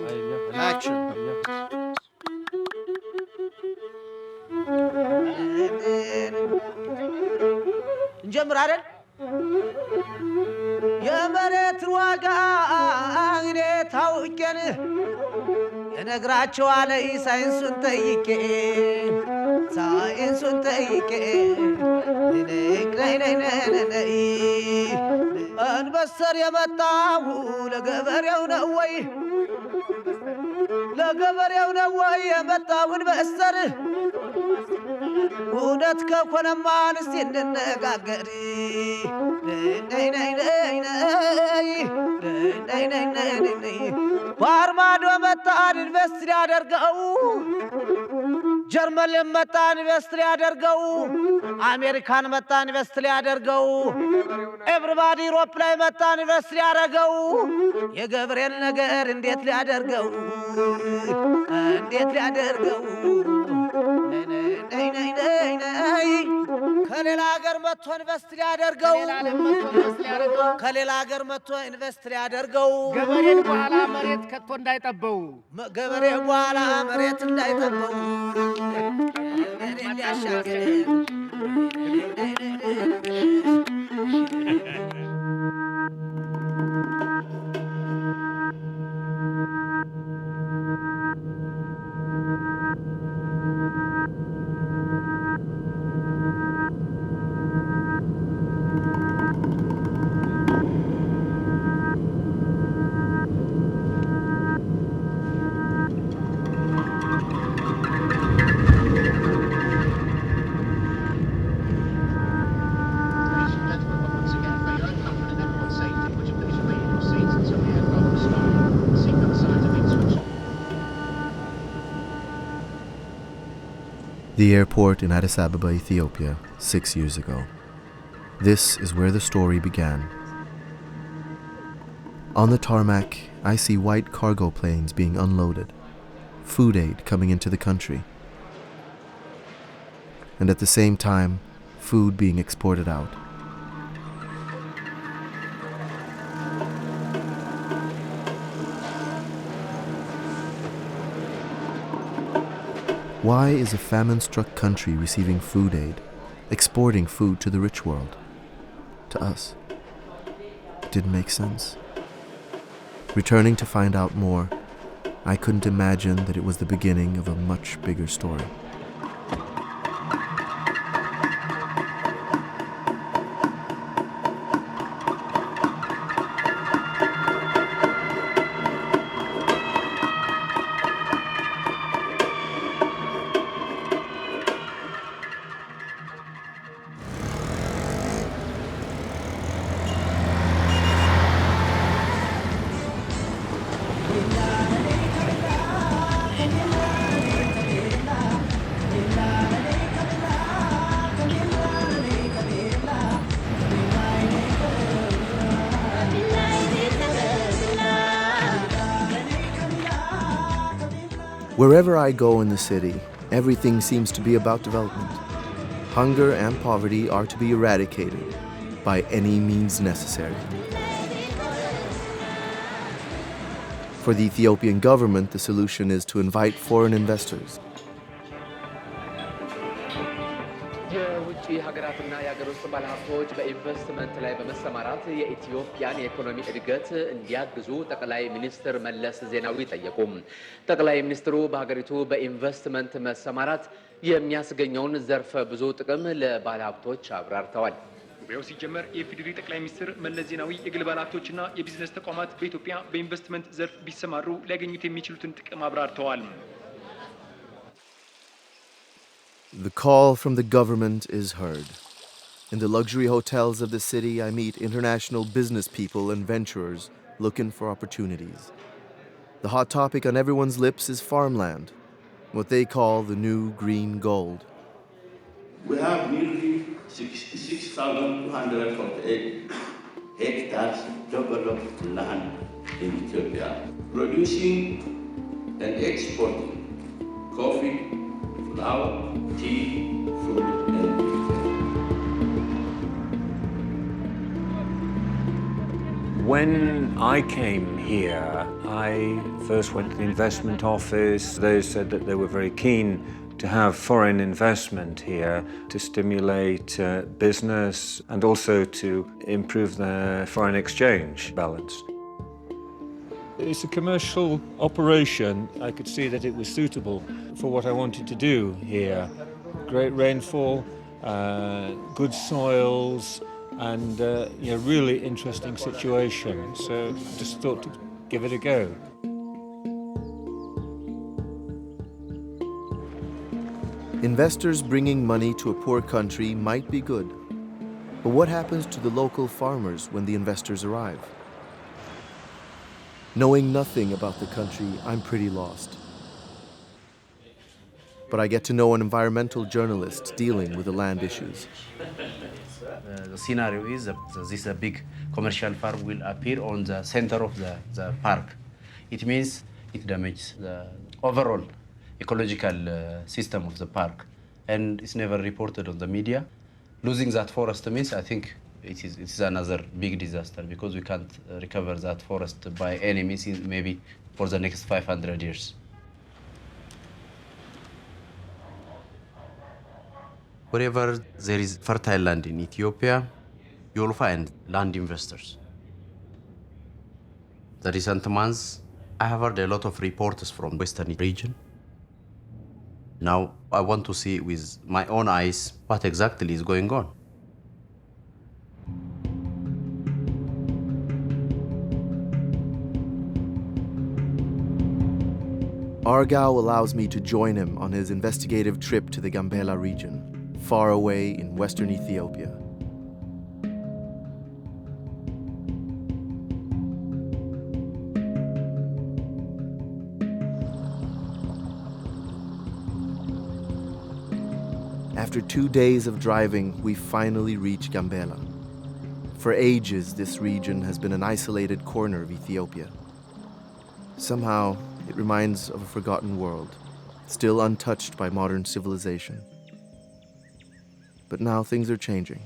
and action. እንጀምር አይደል? የመሬት ዋጋ እኔ ታውቄን እነግራቸዋለሁ ሳይንሱን ጠይቄ እንበሰር የመጣው ለገበሬው ነው ወይ የመጣው እንበሰር እውነት ከሆነማ እስቲ እንነጋገር ባርማዶ መጣን ኢንቨስት ሊያደርገው ጀርመን መጣን ኢንቨስት ሊያደርገው አሜሪካን መጣን ኢንቨስት ሊያደርገው ኤቭሪባዲ ዩሮፕ ላይ መጣን ኢንቨስት ሊያደርገው የገብርኤል ነገር እንዴት ሊያደርገው ከሌላ ሀገር መጥቶ ኢንቨስት ሊያደርገው ገበሬ በኋላ መሬት ከቶ እንዳይጠበው ሊያሻገር The airport in Addis Ababa, Ethiopia, 6 years ago. This is where the story began. On the tarmac, I see white cargo planes being unloaded, food aid coming into the country, and at the same time, food being exported out. Why is a famine-struck country receiving food aid, exporting food to the rich world? To us. It didn't make sense. Returning to find out more, I couldn't imagine that it was the beginning of a much bigger story. Wherever I go in the city, everything seems to be about development. Hunger and poverty are to be eradicated by any means necessary. For the Ethiopian government, the solution is to invite foreign investors. የውጭ ሀገራትና የሀገር ውስጥ ባለሀብቶች በኢንቨስትመንት ላይ በመሰማራት የኢትዮጵያን የኢኮኖሚ እድገት እንዲያግዙ ጠቅላይ ሚኒስትር መለስ ዜናዊ ጠየቁ። ጠቅላይ ሚኒስትሩ በሀገሪቱ በኢንቨስትመንት መሰማራት የሚያስገኘውን ዘርፈ ብዙ ጥቅም ለባለሀብቶች አብራርተዋል። ጉባኤው ሲጀመር የኢፌዴሪ ጠቅላይ ሚኒስትር መለስ ዜናዊ የግል ባለሀብቶችና የቢዝነስ ተቋማት በኢትዮጵያ በኢንቨስትመንት ዘርፍ ቢሰማሩ ሊያገኙት የሚችሉትን ጥቅም አብራርተዋል። The call from the government is heard. In the luxury hotels of the city, I meet international business people and venturers looking for opportunities. The hot topic on everyone's lips is farmland, what they call the new green gold. We have nearly 66,248 hectares developed land in Ethiopia, producing and exporting coffee, flour, tea, fruit, and meat. When I came here, I first went to the investment office. They said that they were very keen to have foreign investment here to stimulate business and also to improve the foreign exchange balance. It's a commercial operation. I could see that it was suitable for what I wanted to do here. Great rainfall, good soils, and really interesting situation. So just thought to give it a go. Investors bringing money to a poor country might be good, but what happens to the local farmers when the investors arrive? Knowing nothing about the country, I'm pretty lost. But I get to know an environmental journalist dealing with the land issues. The scenario is this big commercial farm will appear on the center of the park. It means it damages the overall ecological system of the park, and it's never reported on the media. Losing that forest means, I think, it is another big disaster, because we can't recover that forest by any means, maybe for the next 500 years. Wherever there is fertile land in Ethiopia, you will find land investors. The recent months, I have heard a lot of reports from Western region. Now, I want to see with my own eyes what exactly is going on. Argaw allows me to join him on his investigative trip to the Gambela region, far away in western Ethiopia. After 2 days of driving, we finally reach Gambela. For ages, this region has been an isolated corner of Ethiopia. Somehow, it reminds of a forgotten world, still untouched by modern civilization. But now things are changing.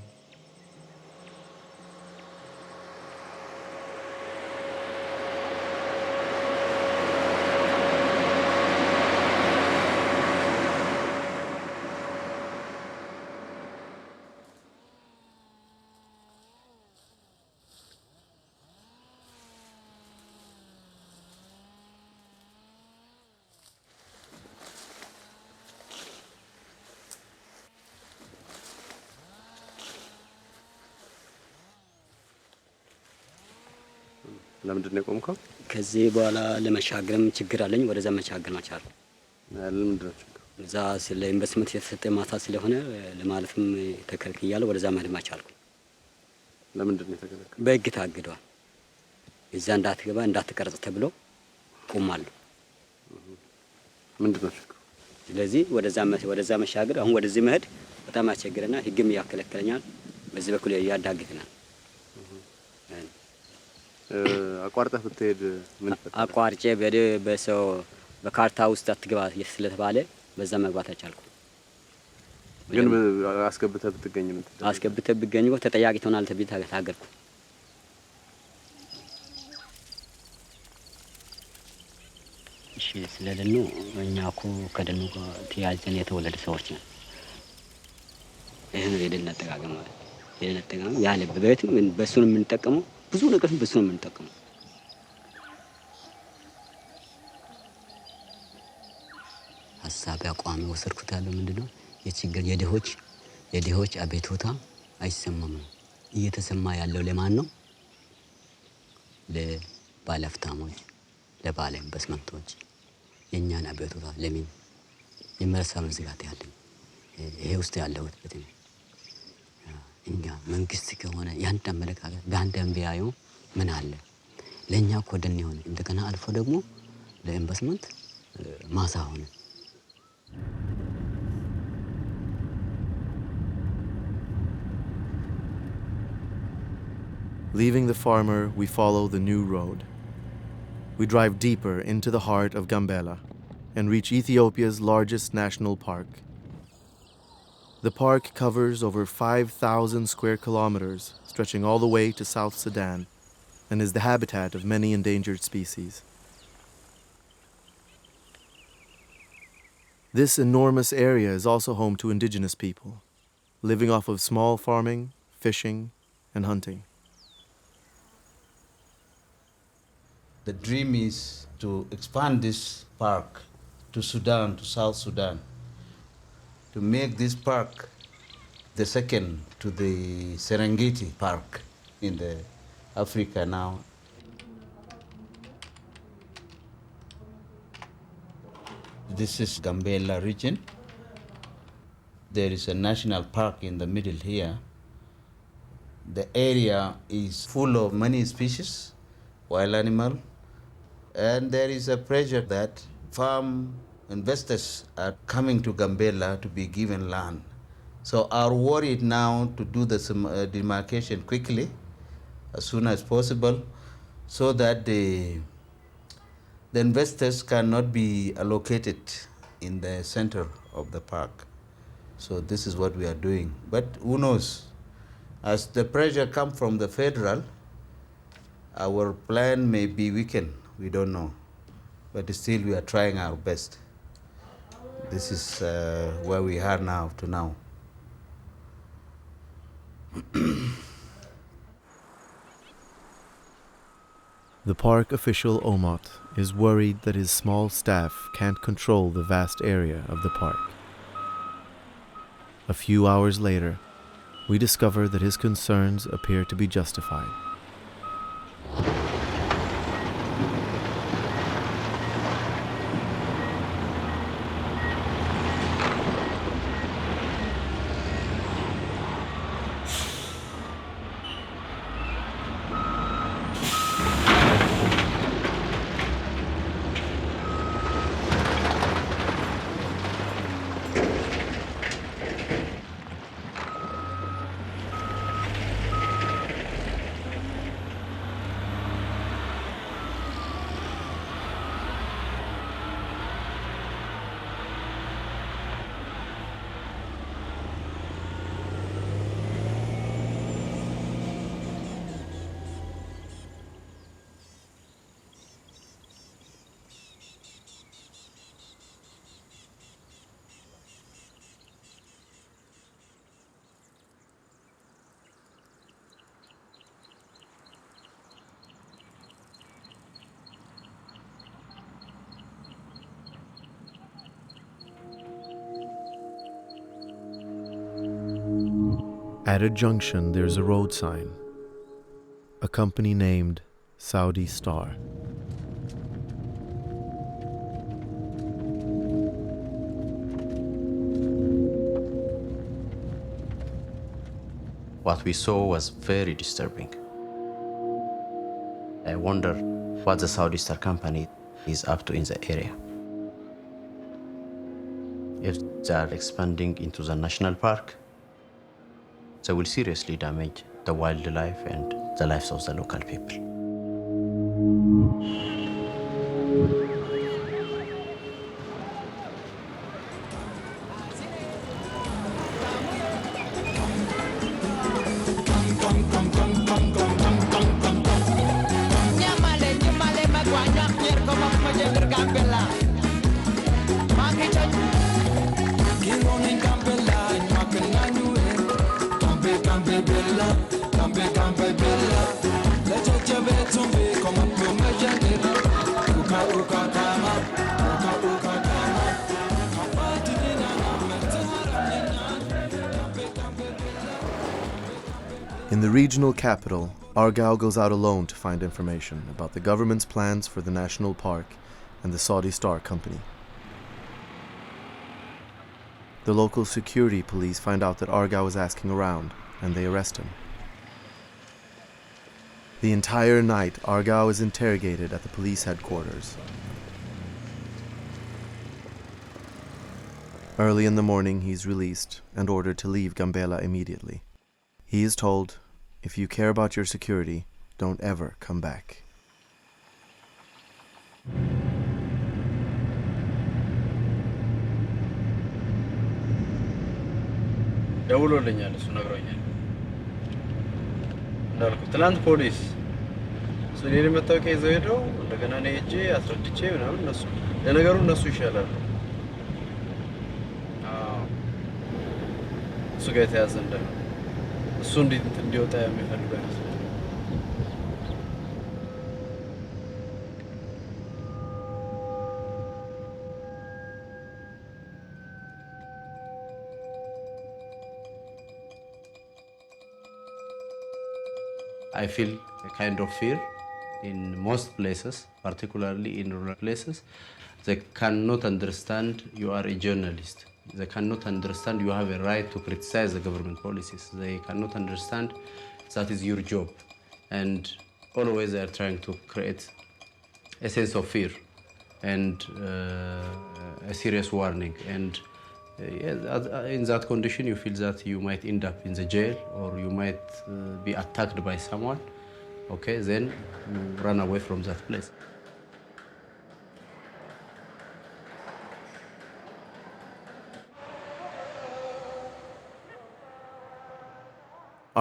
ለምንድን ነው የቆምከው? ከዚህ በኋላ ለመሻገርም ችግር አለኝ። ወደዛ መሻገር ማቻል ለምንድን ነው ችግር? እዛ ስለ ኢንቨስትመንት የተሰጠ ማታ ስለሆነ ለማለፍም ተከልክያለሁ። ወደዛ መሄድ ማቻልኩ። ለምንድን ነው የተከለከለው? በሕግ ታግዷል። እዛ እንዳትገባ እንዳትቀርጽ ተብሎ ቆማለሁ። ምንድን ነው ችግሩ? ስለዚህ ወደዛ መሻገር አሁን ወደዚህ መሄድ በጣም ያስቸግረና ሕግም ያከለክለኛል። በዚህ በኩል ያዳግተናል። አቋርጠህ ብትሄድ ምን ይፈጠራል? አቋርጬ በሰው በካርታ ውስጥ አትገባ ስለተባለ በዛ መግባት አልቻልኩም። ግን አስገብተህ ብትገኝ ምን ትደረግ? አስገብተህ ብትገኝ ተጠያቂ ትሆናለህ ተብዬ ታገርኩ። እሺ ስለደኑ እኛ እኮ ከደኑ ጋር ተያይዘን የተወለደ ሰዎች ነን። ይሄን የደን አጠቃቀም ማለት የደን አጠቃቀም ያለ በቤትም በሱ ነው የምንጠቀመው። ብዙ ነገር በሱ ነው የምንጠቀመው። ሀሳብ አቋም ወሰድኩት ያለው ምንድነው የችግር የድሆች አቤቱታ አይሰማም ነው። እየተሰማ ያለው ለማን ነው? ለባለሀብታሞች፣ ለባለ ኢንቨስትመንቶች። የኛን አቤቱታ ለምን የመረሳውን ዝጋት ያለኝ ይሄ ውስጥ ያለው በተነ እኛ መንግስት ከሆነ ያን አመለካከት በአንድ ቢያዩ ምን አለ ለኛ እኮ ደን ይሆን እንደገና አልፎ ደግሞ ለኢንቨስትመንት ማሳ ሆነ። Leaving the farmer, we follow the new road. We drive deeper into the heart of Gambela and reach Ethiopia's largest national park. The park covers over 5,000 square kilometers, stretching all the way to South Sudan, and is the habitat of many endangered species. This enormous area is also home to indigenous people, living off of small farming, fishing, and hunting. The dream is to expand this park to Sudan, to South Sudan, to make this park the second to the Serengeti Park in the Africa now. This is Gambela region. There is a national park in the middle here. The area is full of many species, wild animal, and there is a pressure that farm investors are coming to Gambela to be given land. So are worried now to do the demarcation quickly, as soon as possible, so that the investors cannot be allocated in the center of the park. So this is what we are doing. But who knows? As the pressure comes from the federal, our plan may be weakened. We don't know. But still we are trying our best. This is where we are now to now. The park official Omot is worried that his small staff can't control the vast area of the park. A few hours later, we discover that his concerns appear to be justified. At a junction, there's a road sign. A company named Saudi Star. What we saw was very disturbing. I wonder what the Saudi Star company is up to in the area. If they are expanding into the national park, they will seriously damage the wildlife and the lives of the local people. In the regional capital, Argaw goes out alone to find information about the government's plans for the national park and the Saudi Star company. The local security police find out that Argaw is asking around, and they arrest him. The entire night, Argaw is interrogated at the police headquarters. Early in the morning, he's released and ordered to leave Gambela immediately. He is told, if you care about your security, don't ever come back. ደውሎልኛል እሱ ነግሮኛል እንዳልኩ ትናንት ፖሊስ ስለኔ መታወቂያ ይዘው ሄደው እንደገና እኔ ሄጄ አስረድቼ ምናምን እነሱ ለነገሩ እነሱ ይሻላሉ ከእሱ ጋር የተያዘ እንደሆነ እሱ እንዲወጣ የሚፈልገው አይመስለኝም። I feel a kind of fear in most places, particularly in rural places. They cannot understand you are a journalist. They cannot understand you have a right to criticize the government policies. They cannot understand that is your job. And always they are trying to create a sense of fear and a serious warning. And in that condition, you feel that you might end up in the jail or you might be attacked by someone. Okay, then you run away from that place.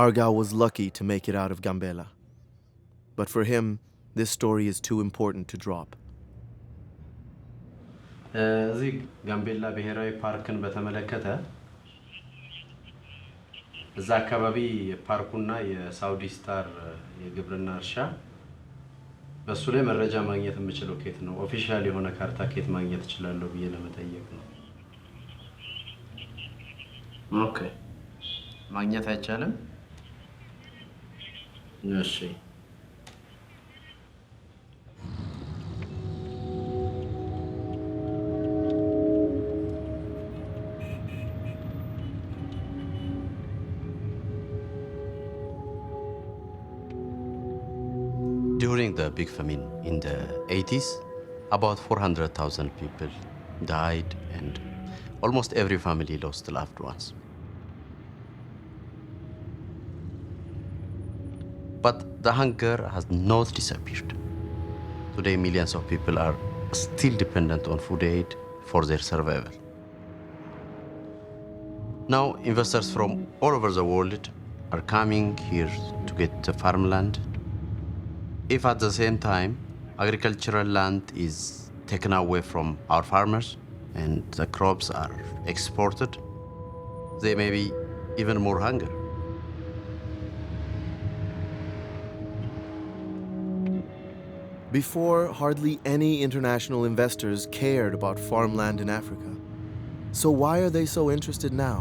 Argaw was lucky to make it out of Gambela. But for him, this story is too important to drop. እዚህ ጋምቤላ ብሔራዊ ፓርክን በተመለከተ እዛ አካባቢ የፓርኩና የሳውዲ ስታር የግብርና እርሻ በሱ ላይ መረጃ ማግኘት የምችለው ከየት ነው? ኦፊሻል የሆነ ካርታ ከየት ማግኘት እችላለሁ ብዬ ለመጠየቅ ነው። ኦኬ፣ ማግኘት አይቻልም? እሺ። During the big famine in the 80s, about 400,000 people died and almost every family lost loved ones. But the hunger has not disappeared. Today, millions of people are still dependent on food aid for their survival. Now, investors from all over the world are coming here to get farmland. If at the same time, agricultural land is taken away from our farmers and the crops are exported, there may be even more hunger. Before, hardly any international investors cared about farmland in Africa. So why are they so interested now?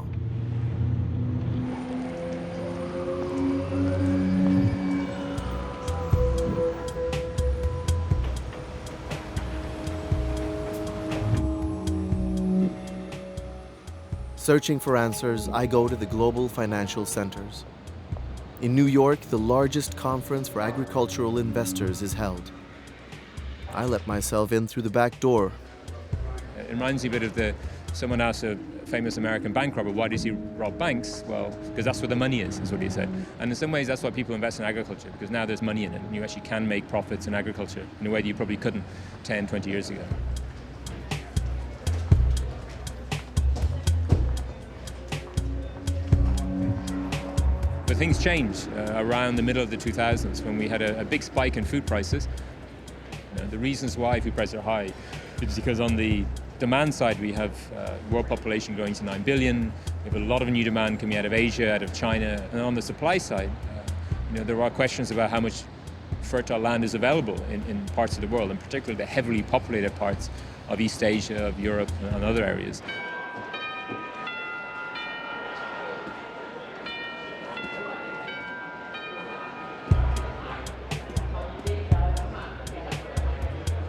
Searching for answers, I go to the global financial centers. In New York, the largest conference for agricultural investors is held. I let myself in through the back door. It reminds me a bit of someone asked a famous American bank robber, why does he rob banks? Well, because that's where the money is what he said. And in some ways, that's why people invest in agriculture, because now there's money in it, and you actually can make profits in agriculture in a way that you probably couldn't 10, 20 years ago. But things changed around the middle of the 2000s when we had a big spike in food prices. The reasons why food prices are high is because on the demand side we have world population growing to 9 billion, we have a lot of new demand coming out of Asia, out of China, and on the supply side, there are questions about how much fertile land is available in parts of the world, and particularly the heavily populated parts of East Asia, of Europe, and other areas.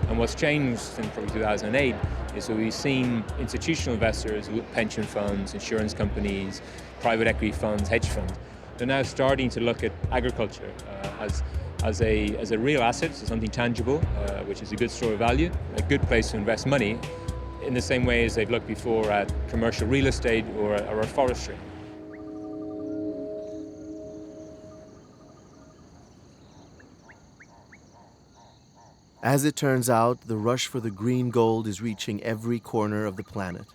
And what's changed since probably 2008 is that we've seen institutional investors, pension funds, insurance companies, private equity funds, hedge funds, they're now starting to look at agriculture as a real asset, so something tangible, which is a good store of value, a good place to invest money, in the same way as they've looked before at commercial real estate or forestry. As it turns out, the rush for the green gold is reaching every corner of the planet.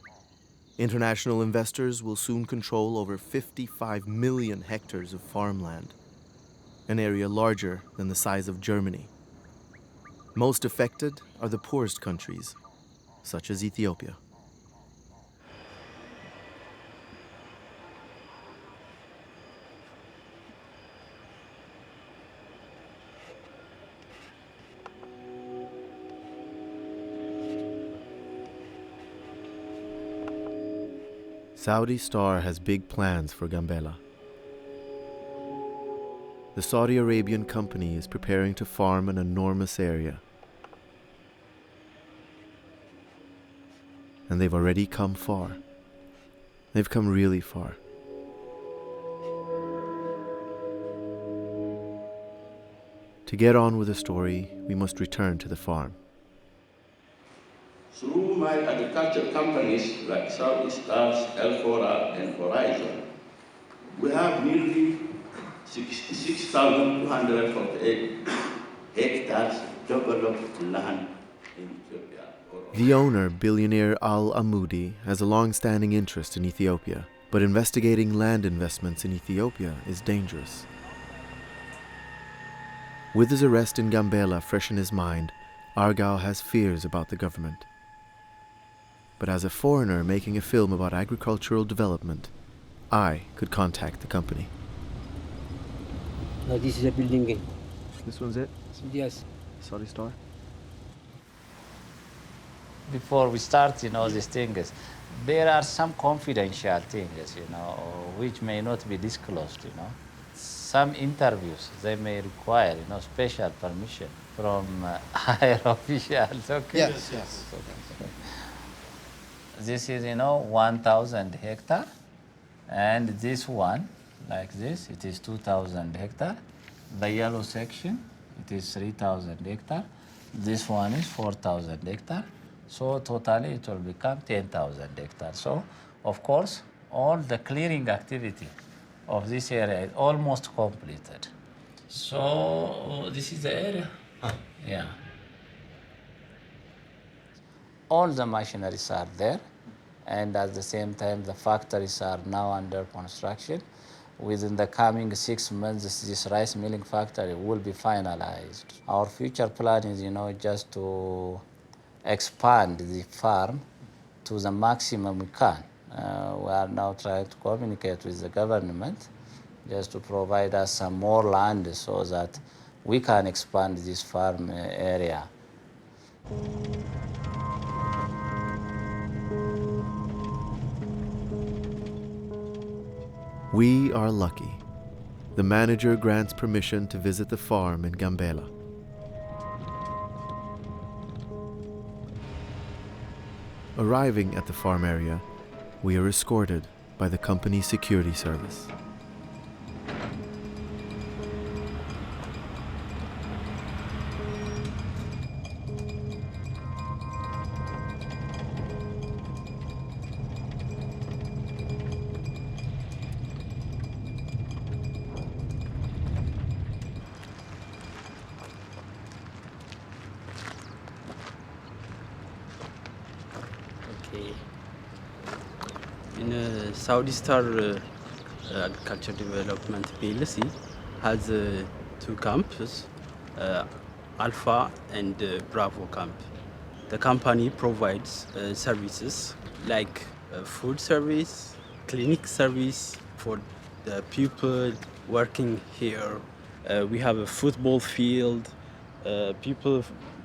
International investors will soon control over 55 million hectares of farmland, an area larger than the size of Germany. Most affected are the poorest countries, such as Ethiopia. Saudi Star has big plans for Gambela. The Saudi Arabian company is preparing to farm an enormous area. And they've already come far. They've come really far. To get on with the story, we must return to the farm. Through my agriculture companies like Saudi Stars, Elfora, and Horizon, we have nearly 66,248 hectares developed land in Ethiopia. The owner, billionaire Al Amoudi, has a long-standing interest in Ethiopia, but investigating land investments in Ethiopia is dangerous. With his arrest in Gambela fresh in his mind, Argaw has fears about the government. But as a foreigner making a film about agricultural development, I could contact the company. No, this is a building game. This one's it? Yes. Saudi Star? Before we start, these things, there are some confidential things, which may not be disclosed, Some interviews, they may require, special permission from higher officials, okay? Yes. This is, 1,000 hectare, and this one, like this, it is 2,000 hectare. The yellow section, it is 3,000 hectare. This one is 4,000 hectare. So totally it will become 10,000 hectares. So, of course, all the clearing activity of this area is almost completed. So this is the area. Yeah. All the machineries are there, and at the same time, the factories are now under construction. Within the coming 6 months, this rice milling factory will be finalized. Our future plan is, just to expand the farm to the maximum we can. We are now trying to communicate with the government just to provide us some more land so that we can expand this farm area. We are lucky. The manager grants permission to visit the farm in Gambela. Arriving at the farm area, we are escorted by the company's security service. Saudi Star Agriculture Development PLC has 2 camps, Alpha and Bravo camp. The company provides services like food service, clinic service for the people working here. We have a football field. People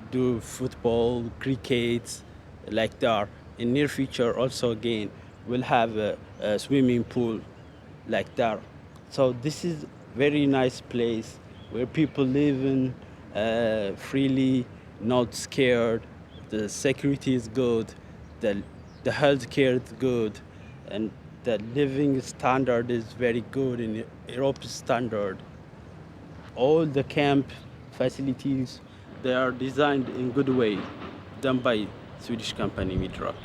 do football, cricket, like that. In near future also again, we'll have a swimming pool like that. So this is very nice place where people live in freely, not scared. The security is good, the health care is good, and the living standard is very good in Europe standard. All the camp facilities, they are designed in good way, done by Swedish company Midrock.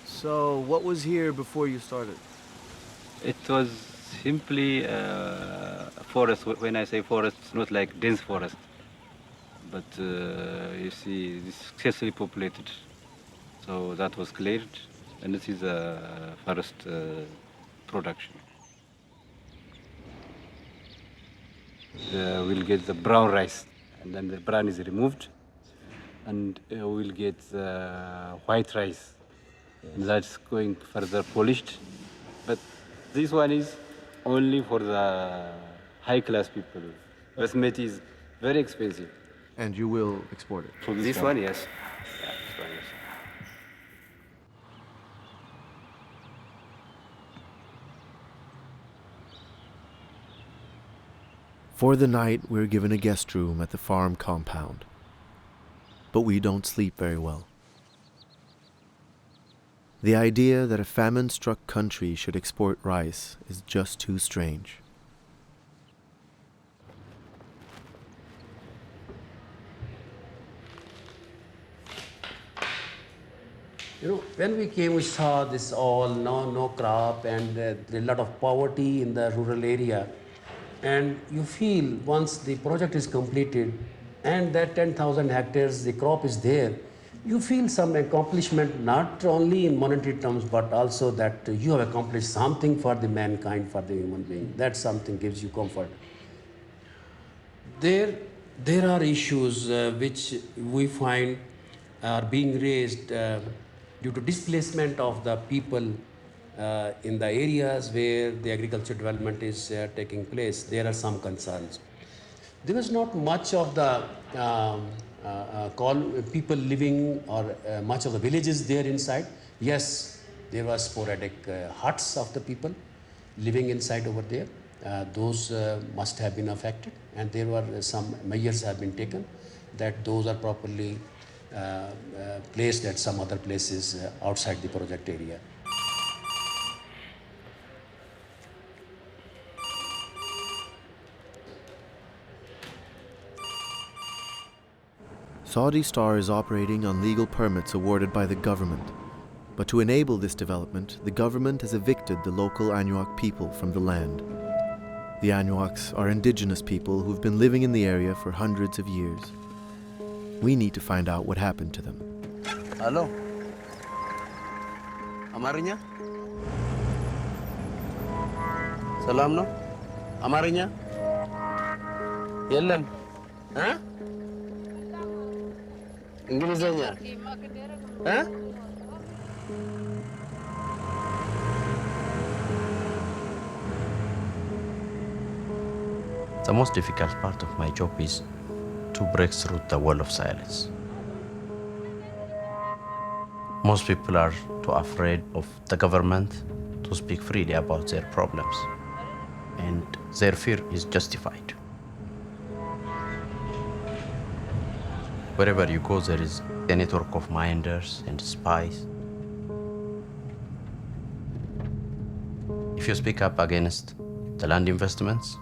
So, what was here before you started? It was simply a forest. When I say forest, it's not like dense forest, but you see, it's successfully populated. So that was cleared, and this is a forest production. We'll get the brown rice, and then the brown is removed, and we'll get the white rice. And that's going further polished. But this one is only for the high-class people. Basmati is very expensive. And you will export it? For this one, yes. Yeah, this one, yes. For the night, we're given a guest room at the farm compound. But we don't sleep very well. The idea that a famine-struck country should export rice is just too strange. You know, when we came, we saw this all, no crop, and a lot of poverty in the rural area. And you feel once the project is completed and that 10,000 hectares, the crop is there, you feel some accomplishment, not only in monetary terms, but also that you have accomplished something for the mankind, for the human being. That something gives you comfort. There are issues which we find are being raised due to displacement of the people in the areas where the agriculture development is taking place. There are some concerns. There was not much of the people living or much of the villages there inside. Yes, there were sporadic huts of the people living inside over there. Those must have been affected, and there were some measures have been taken that those are properly placed at some other places outside the project area. Saudi Star is operating on legal permits awarded by the government. But to enable this development, the government has evicted the local Anuak people from the land. The Anuaks are indigenous people who've been living in the area for hundreds of years. We need to find out what happened to them. Hello? Amarinya? Salam no? Amarinya? Yellam? Huh? Ingiliznya? Huh? The most difficult part of my job is to break through the wall of silence. Most people are too afraid of the government to speak freely about their problems, and their fear is justified. Wherever you go, there is a network of minders and spies. If you speak up against the land investments,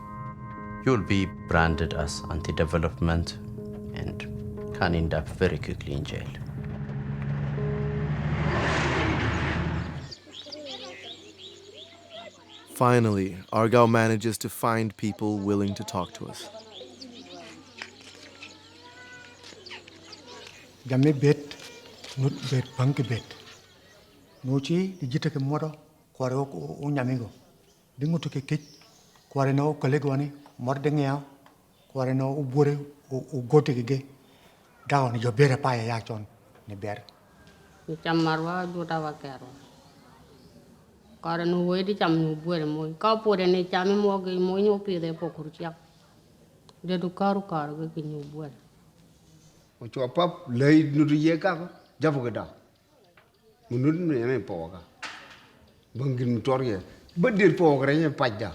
you will be branded as anti-development and can end up very quickly in jail. Finally, Argaw manages to find people willing to talk to us. Jamme bet, nut bet, bank bet. Nochi dijita ke moro, kware o nyamigo. Dingo to ke kit, kware no kolegwani, mordengea, kware no ubure o gote ke down yo bere pa ya chon ne ber. Chamarwa jota wa kero. Kware no we di cham no bure mo. Ka pore ne cham mo ge mo nyo pi de pokurchia. De du karu karu ke nyu bure. Cho pap lấy nút ye ka jabu ke da munut ne po ka bangin torye bedir po ka ne pajja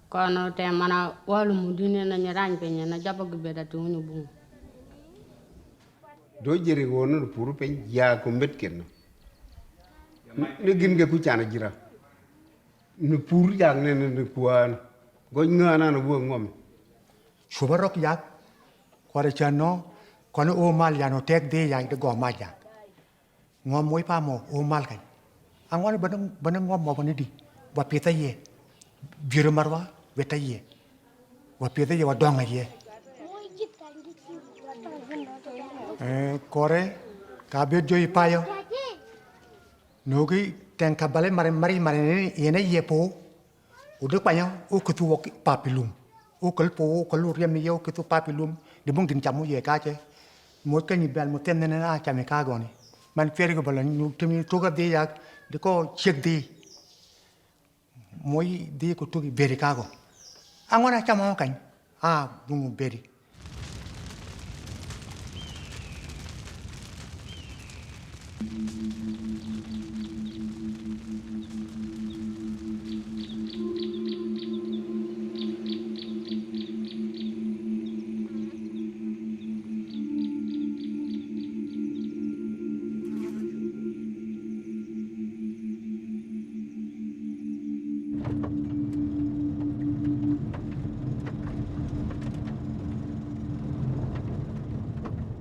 kono te mana walu mudine na nyaran pe na jabu ke beda tu nyu bu do jere wono puru pe ya ko met ken ne gin ge ku chana jira ne pur yang ne kuan go ngana no bu ngom Subarok yak kware chano kono o mal ya no tek de ya de go ma ja ngom moy pa mo o mal kan angone banang ngom mo bani di wa peta ye biru marwa beta ye wa peta ye wa donga ye kore ka be joy payo nogi ten ka bale mari ene ye po o de payo o kutu wok papilum o kalpo o kalur yam ye o kutu papilum di bung tin chamu ye ka che mo ka ni bel mo ten ne na cha me ka goni man feri go balan nu tumi to ga de yak de ko chek di moy di ko to gi beri ka go angona cha mo kan bung beri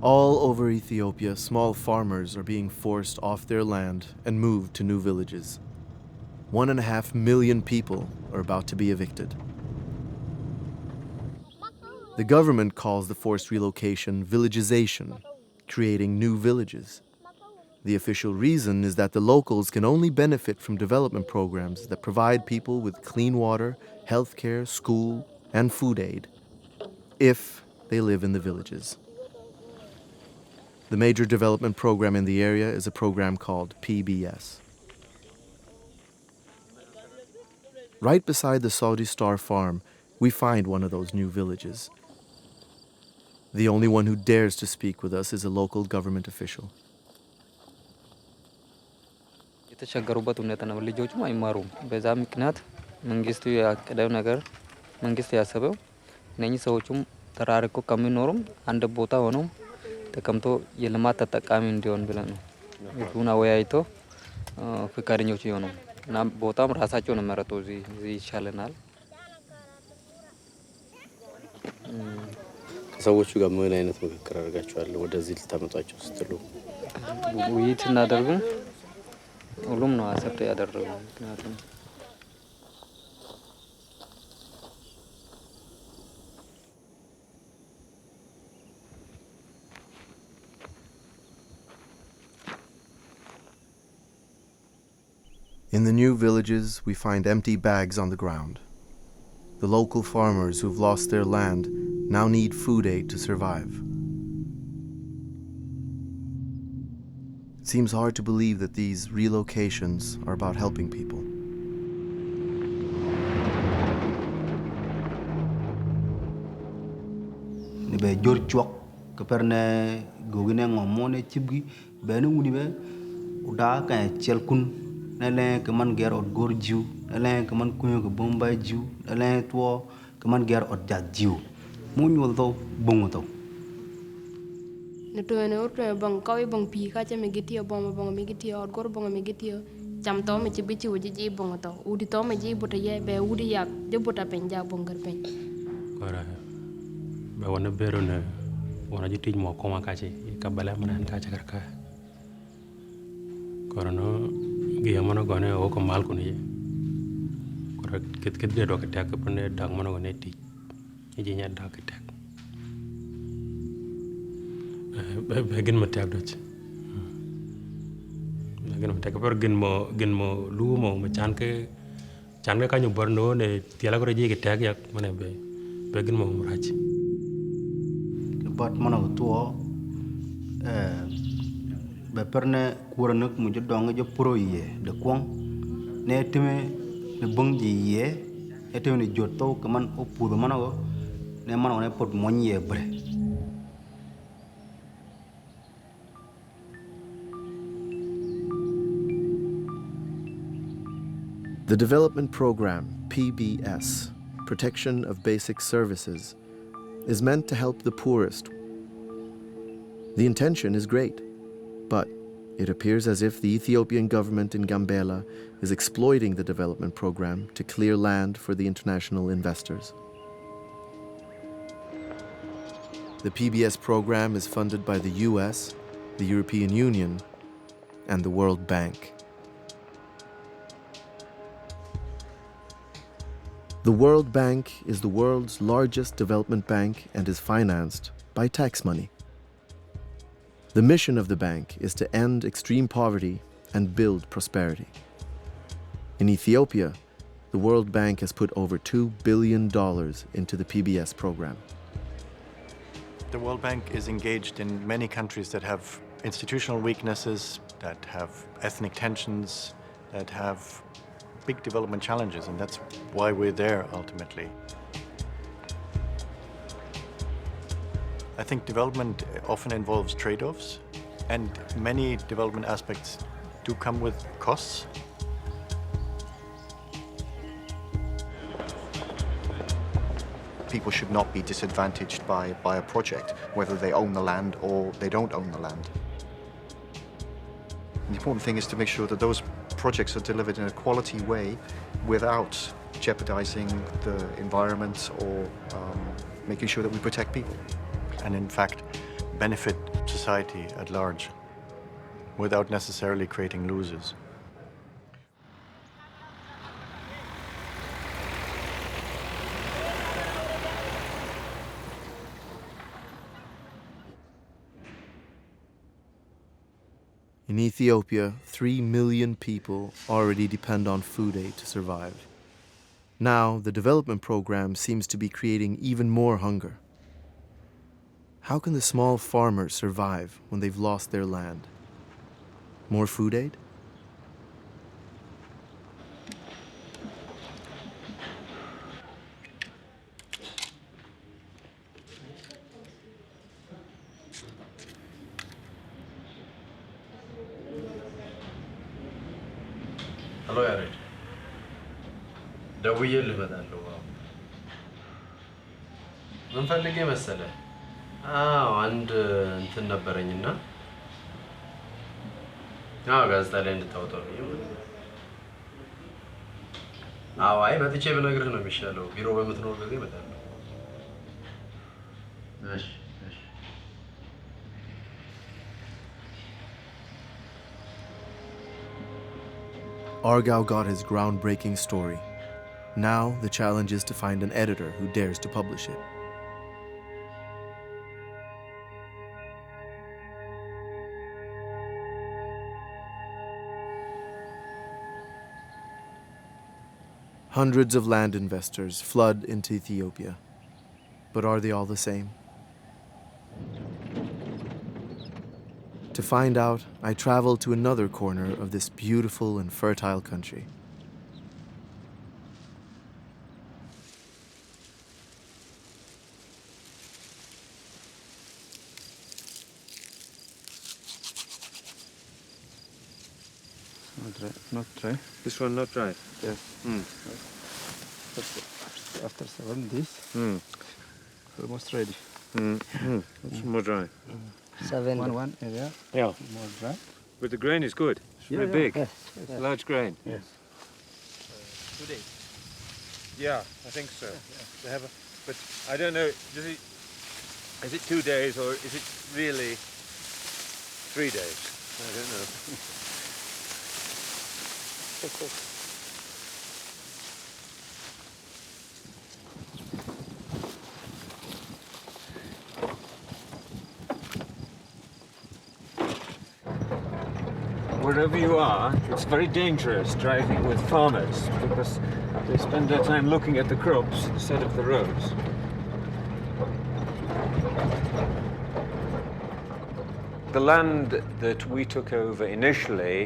All over Ethiopia, small farmers are being forced off their land and moved to new villages. 1.5 million people are about to be evicted. The government calls the forced relocation villagization, creating new villages. The official reason is that the locals can only benefit from development programs that provide people with clean water, healthcare, school, and food aid, if they live in the villages. The major development program in the area is a program called PBS. Right beside the Saudi Star farm, we find one of those new villages. The only one who dares to speak with us is a local government official. የተቸገሩበት ሁኔታ ነው። ልጆቹም አይማሩም። በዛ ምክንያት መንግስቱ ያቀደው ነገር መንግስት ያሰበው እነኚህ ሰዎችም ተራርቆ ከሚኖሩም አንድ ቦታ ሆነው ተቀምጦ የልማት ተጠቃሚ እንዲሆን ብለን ነው። ህዝቡን አወያይቶ ፍቃደኞች ይሆኑ እና ቦታም ራሳቸው ነው መረጡ። እዚህ ይሻለናል። ከሰዎቹ ጋር ምን አይነት ምክክር አድርጋችኋል? ወደዚህ ልታመጣቸው ስትሉ ውይይት እናደርጉ ሁሉም ነው አሰብተ ያደረጉ። ምክንያቱም In the new villages, we find empty bags on the ground. The local farmers who've lost their land now need food aid to survive. It seems hard to believe that these relocations are about helping people. Be jor chok kaperne gogine ngomone chibgi benu unibe uda ka chelkun nale kaman ger od gorjiu nale kaman kunyo ke bombay jiu nale to kaman ger od jagjiu munyol to bongoto ne to ne urto bang kawi bang pi ka che megiti bang bang megiti od gor bang megiti cham to me chibichi uji bongoto udi to me ji buta ye be udi yak de buta penja bongar pen kora be wona berone wona jiti mo ko ma kache ka bala manan ka chakarka korano giya mana gone o ko mal ko ni kora ket de do ka tak pone dag mana gone ti ji nya dag ka tak begin ma tak do ci begin ma tak per gen mo lu mo ma chan ka ka ñu borno ne tiala ko ji ka tak yak mane be begin mo raj but mana to be perne kuranak mu jodong jo pro ye de kwang ne teme ne bang ji ye eteme ne jotto kaman o pudo mana go ne mana ne pot monye bre The development program, PBS, Protection of Basic Services, is meant to help the poorest. The intention is great, but it appears as if the Ethiopian government in Gambela is exploiting the development program to clear land for the international investors. The PBS program is funded by the US, the European Union, and the World Bank. The World Bank is the world's largest development bank and is financed by tax money. The mission of the bank is to end extreme poverty and build prosperity. In Ethiopia, the World Bank has put over $2 billion into the PBS program. The World Bank is engaged in many countries that have institutional weaknesses, that have ethnic tensions, that have big development challenges, and that's why we're there ultimately. I think development often involves trade-offs, And many development aspects do come with costs. People should not be disadvantaged by a project, whether they own the land or they don't own the land. The important thing is to make sure that those projects are delivered in a quality way without jeopardizing the environment or making sure that we protect people. And in fact, benefit society at large without necessarily creating losers. In Ethiopia, 3 million people already depend on food aid to survive. Now, the development program seems to be creating even more hunger. How can the small farmers survive when they've lost their land? More food aid? Hello, Yared. ደውዬልህ እመጣለሁ። ምን ፈልጌ መሰለህ? አንድ እንትን ነበረኝና ጋዜጣ ላይ እንድታወጣው ብዬ ማለት ነው። አይ መጥቼ ብነግርህ ነው የሚሻለው። ቢሮ በምትኖር ጊዜ እመጣለሁ። እሺ። Argaw got his groundbreaking story. Now, the challenge is to find an editor who dares to publish it. Hundreds of land investors flood into Ethiopia. But are they all the same? To find out, I traveled to another corner of this beautiful and fertile country. Not dry. This one not dry? Yes. After 7 days, almost ready. It's more dry. 7. One area. Yeah. More dry. But the grain is good. It's very big. Yes. Large grain. Yes. 2 days. Yeah, I think so. They have but I don't know. Is it 2 days or is it really 3 days? I don't know. Wherever you are, it's very dangerous driving with farmers because they spend their time looking at the crops instead of the roads. The land that we took over initially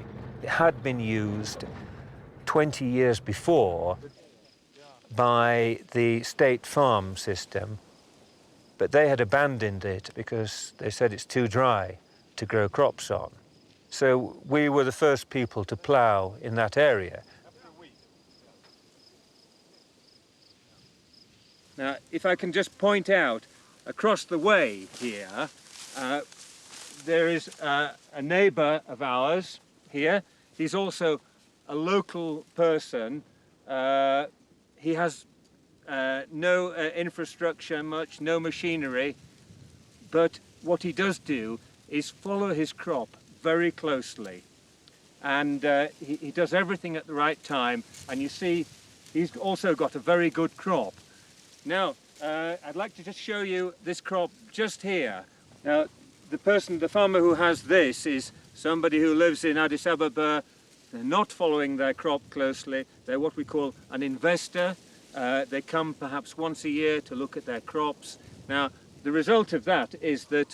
had been used 20 years before by the state farm system, but they had abandoned it because they said it's too dry to grow crops on. So we were the first people to plough in that area. Now, if I can just point out, across the way here, there is a neighbour of ours here. He's also a local person. He has no infrastructure much, no machinery, but what he does do is follow his crop very closely. And he does everything at the right time, and you see he's also got a very good crop. Now, I'd like to just show you this crop just here. Now, the farmer who has this is somebody who lives in Addis Ababa. They're not following their crop closely. They're what we call an investor. They come perhaps once a year to look at their crops. Now, the result of that is that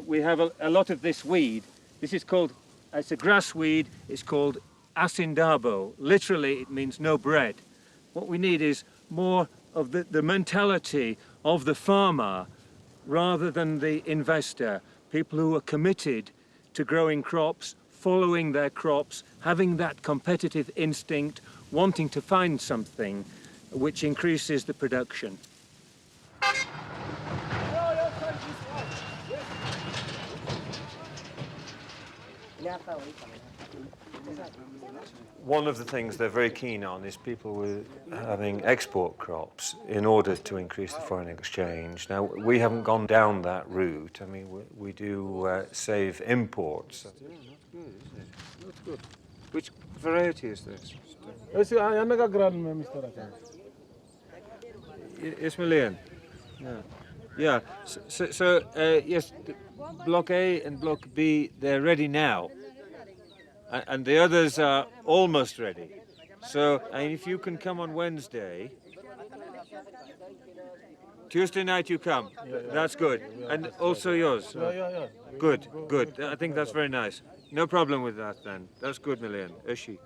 we have a lot of this weed. This is called, it's a grass weed, it's called asindabo. Literally, it means no bread. What we need is more of the mentality of the farmer rather than the investor, people who are committed to growing crops, following their crops, having that competitive instinct, wanting to find something which increases the production. One of the things they're very keen on is people with having export crops in order to increase the foreign exchange. Now, we haven't gone down that route. I mean, we do save imports. That's good. Which variety is this? Ismailian? Yeah. So yes, Block A and Block B, they're ready now. And the others are almost ready. So, and if you can come on Wednesday, Tuesday night you come. That's good. And also yours. Good, good. I think that's very nice. No problem with that then. That's good, Milian. Ishi.